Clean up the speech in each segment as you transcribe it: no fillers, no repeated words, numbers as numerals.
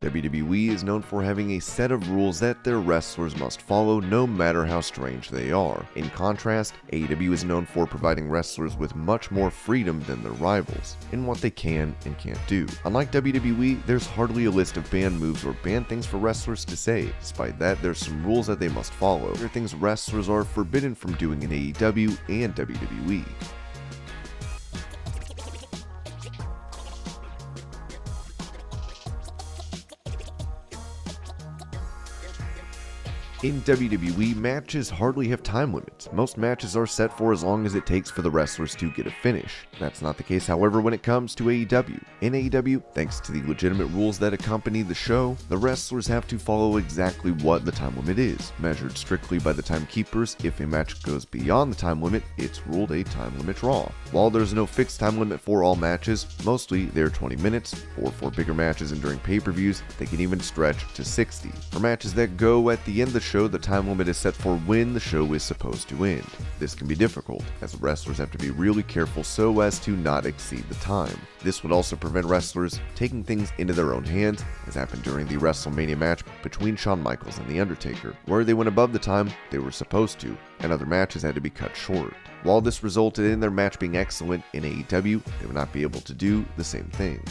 WWE is known for having a set of rules that their wrestlers must follow no matter how strange they are. In contrast, AEW is known for providing wrestlers with much more freedom than their rivals in what they can and can't do. Unlike WWE, there's hardly a list of banned moves or banned things for wrestlers to say. Despite that, there's some rules that they must follow. There are things wrestlers are forbidden from doing in AEW and WWE. In WWE, matches hardly have time limits. Most matches are set for as long as it takes for the wrestlers to get a finish. That's not the case, however, when it comes to AEW. In AEW, thanks to the legitimate rules that accompany the show, the wrestlers have to follow exactly what the time limit is, measured strictly by the timekeepers. If a match goes beyond the time limit, it's ruled a time limit draw. While there's no fixed time limit for all matches, mostly they're 20 minutes, or for bigger matches and during pay-per-views, they can even stretch to 60. For matches that go at the end of the show, the time limit is set for when the show is supposed to end. This can be difficult, as the wrestlers have to be really careful so as to not exceed the time. This would also prevent wrestlers taking things into their own hands, as happened during the WrestleMania match between Shawn Michaels and The Undertaker, where they went above the time they were supposed to, and other matches had to be cut short. While this resulted in their match being excellent in AEW, they would not be able to do the same thing.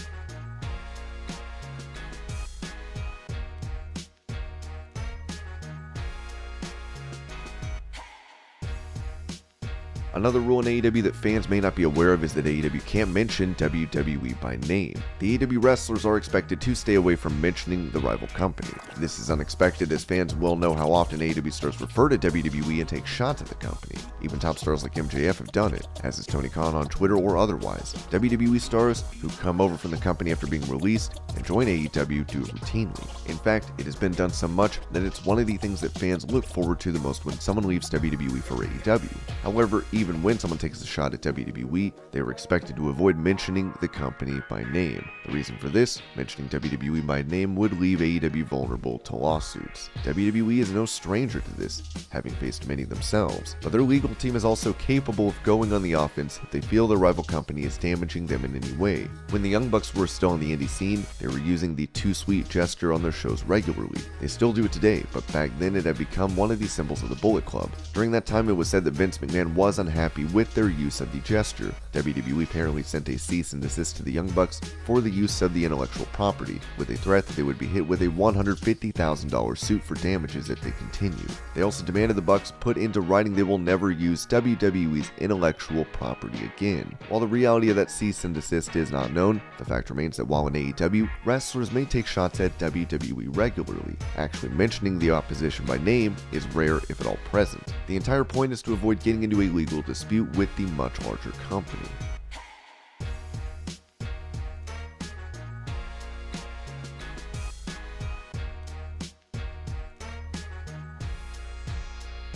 Another rule in AEW that fans may not be aware of is that AEW can't mention WWE by name. The AEW wrestlers are expected to stay away from mentioning the rival company. This is unexpected, as fans well know how often AEW stars refer to WWE and take shots at the company. Even top stars like MJF have done it, as is Tony Khan on Twitter or otherwise. WWE stars who come over from the company after being released and join AEW do it routinely. In fact, it has been done so much that it's one of the things that fans look forward to the most when someone leaves WWE for AEW. However, even when someone takes a shot at WWE, they are expected to avoid mentioning the company by name. The reason for this, mentioning WWE by name would leave AEW vulnerable to lawsuits. WWE is no stranger to this, having faced many themselves, but their legal team is also capable of going on the offense if they feel their rival company is damaging them in any way. When the Young Bucks were still on the indie scene, they were using the "too sweet" gesture on their shows regularly. They still do it today, but back then it had become one of the symbols of the Bullet Club. During that time, it was said that Vince McMahon was unhappy with their use of the gesture. WWE apparently sent a cease and desist to the Young Bucks for the use of the intellectual property, with a threat that they would be hit with a $150,000 suit for damages if they continued. They also demanded the Bucks put into writing they will never use WWE's intellectual property again. While the reality of that cease and desist is not known, the fact remains that while in AEW, wrestlers may take shots at WWE regularly. Actually mentioning the opposition by name is rare, if at all present. The entire point is to avoid getting into a legal dispute with the much larger company.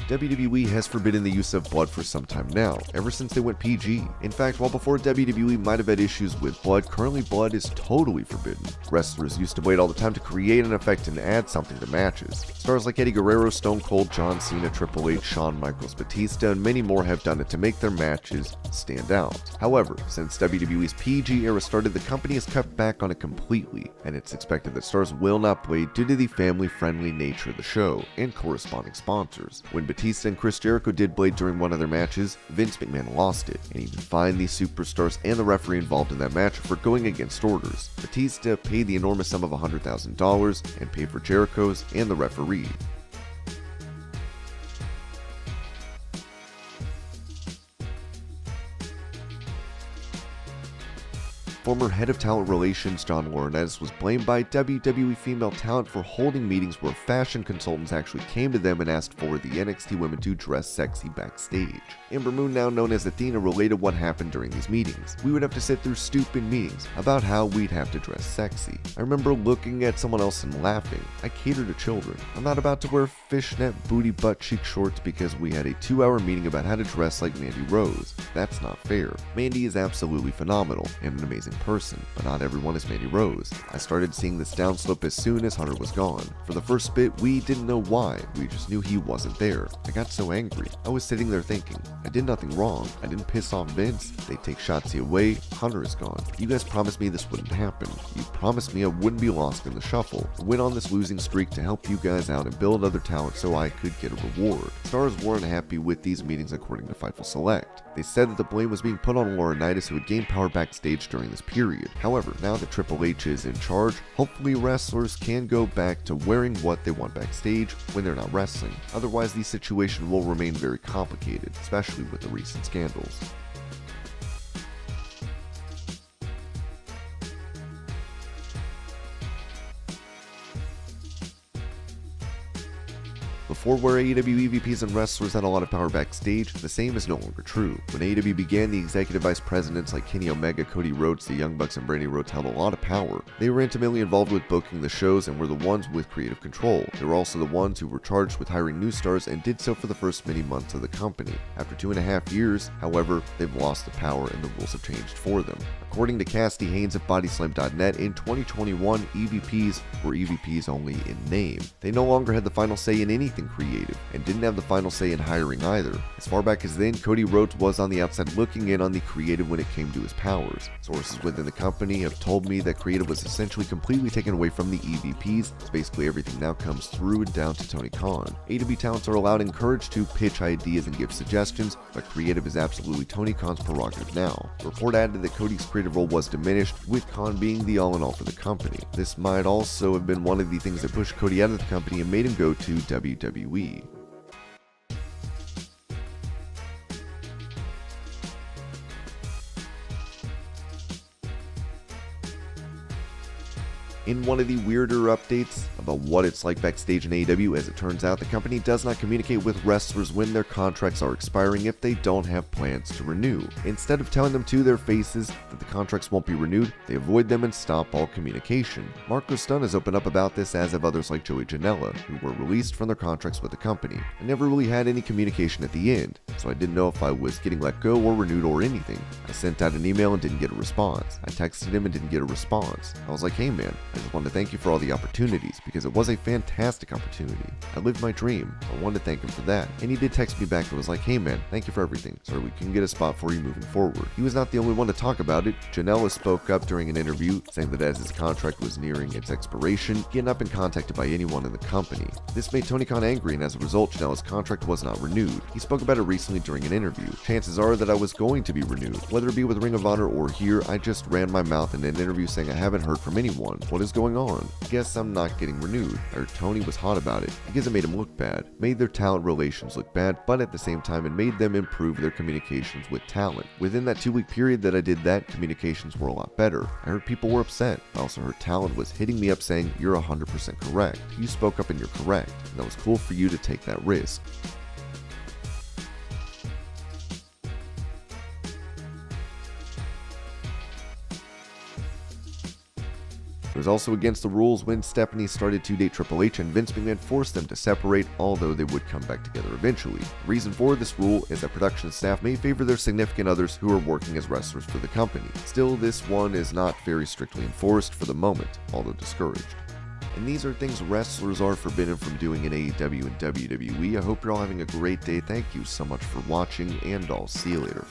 WWE has forbidden the use of blood for some time now, ever since they went PG. In fact, while before WWE might have had issues with blood, currently blood is totally forbidden. Wrestlers used to wait all the time to create an effect and add something to matches. Stars like Eddie Guerrero, Stone Cold, John Cena, Triple H, Shawn Michaels, Batista, and many more have done it to make their matches stand out. However, since WWE's PG era started, the company has cut back on it completely, and it's expected that stars will not blade due to the family-friendly nature of the show and corresponding sponsors. When Batista and Chris Jericho did blade during one of their matches, Vince McMahon lost it, and even fined the superstars and the referee involved in that match for going against orders. Batista paid the enormous sum of $100,000 and paid for Jericho's and the referee. Former head of talent relations John Laurinaitis was blamed by WWE female talent for holding meetings where fashion consultants actually came to them and asked for the NXT women to dress sexy backstage. Ember Moon, now known as Athena, related what happened during these meetings. "We would have to sit through stupid meetings about how we'd have to dress sexy. I remember looking at someone else and laughing. I cater to children. I'm not about to wear fishnet booty butt cheek shorts because we had a 2-hour meeting about how to dress like Mandy Rose. That's not fair." Mandy is absolutely phenomenal and an amazing person, but not everyone is Mandy Rose. I started seeing this downslope as soon as Hunter was gone. For the first bit, we didn't know why, we just knew he wasn't there. I got so angry. I was sitting there thinking, I did nothing wrong. I didn't piss off Vince. They take Shotzi away, Hunter is gone. You guys promised me this wouldn't happen. You promised me I wouldn't be lost in the shuffle. I went on this losing streak to help you guys out and build other talent so I could get a reward. Stars weren't happy with these meetings according to Fightful Select. They said that the blame was being put on Laurinaitis, who had gained power backstage during this period. However, now that Triple H is in charge, hopefully wrestlers can go back to wearing what they want backstage when they're not wrestling. Otherwise, the situation will remain very complicated, especially with the recent scandals. Before, where AEW EVPs and wrestlers had a lot of power backstage, the same is no longer true. When AEW began, the executive vice presidents like Kenny Omega, Cody Rhodes, the Young Bucks, and Brandy Rhodes held a lot of power. They were intimately involved with booking the shows and were the ones with creative control. They were also the ones who were charged with hiring new stars and did so for the first many months of the company. After 2.5 years, however, they've lost the power and the rules have changed for them. According to Cassidy Haynes of Bodyslam.net, in 2021, EVPs were EVPs only in name. They no longer had the final say in anything creative, and didn't have the final say in hiring either. As far back as then, Cody Rhodes was on the outside looking in on the creative when it came to his powers. Sources within the company have told me that creative was essentially completely taken away from the EVPs, so basically everything now comes through and down to Tony Khan. AEW talents are allowed and encouraged to pitch ideas and give suggestions, but creative is absolutely Tony Khan's prerogative now. The report added that Cody's creative role was diminished, with Khan being the all-in-all for the company. This might also have been one of the things that pushed Cody out of the company and made him go to WWE. In one of the weirder updates about what it's like backstage in AEW, as it turns out, the company does not communicate with wrestlers when their contracts are expiring if they don't have plans to renew. Instead of telling them to their faces that the contracts won't be renewed, they avoid them and stop all communication. Marco Stunt has opened up about this, as have others like Joey Janela, who were released from their contracts with the company. I never really had any communication at the end, so I didn't know if I was getting let go or renewed or anything. I sent out an email and didn't get a response. I texted him and didn't get a response. I was like, hey man, I just wanted to thank you for all the opportunities, because it was a fantastic opportunity. I lived my dream. I wanted to thank him for that. And he did text me back and was like, hey man, thank you for everything. Sorry we couldn't get a spot for you moving forward. He was not the only one to talk about it. Janela spoke up during an interview, saying that as his contract was nearing its expiration, he had not been contacted by anyone in the company. This made Tony Khan angry, and as a result, Janela's contract was not renewed. He spoke about it recently during an interview. Chances are that I was going to be renewed. Whether it be with Ring of Honor or here, I just ran my mouth in an interview saying I haven't heard from anyone. What is going on? Guess I'm not getting renewed. I heard Tony was hot about it because it made him look bad, made their talent relations look bad, but at the same time it made them improve their communications with talent. Within that 2-week period that I did that, communications were a lot better. I heard people were upset. I also heard talent was hitting me up saying, you're 100% correct. You spoke up and you're correct. And that was cool for you to take that risk. It was also against the rules when Stephanie started to date Triple H and Vince McMahon forced them to separate, although they would come back together eventually. The reason for this rule is that production staff may favor their significant others who are working as wrestlers for the company. Still, this one is not very strictly enforced for the moment, although discouraged. And these are things wrestlers are forbidden from doing in AEW and WWE. I hope you're all having a great day. Thank you so much for watching, and I'll see you later.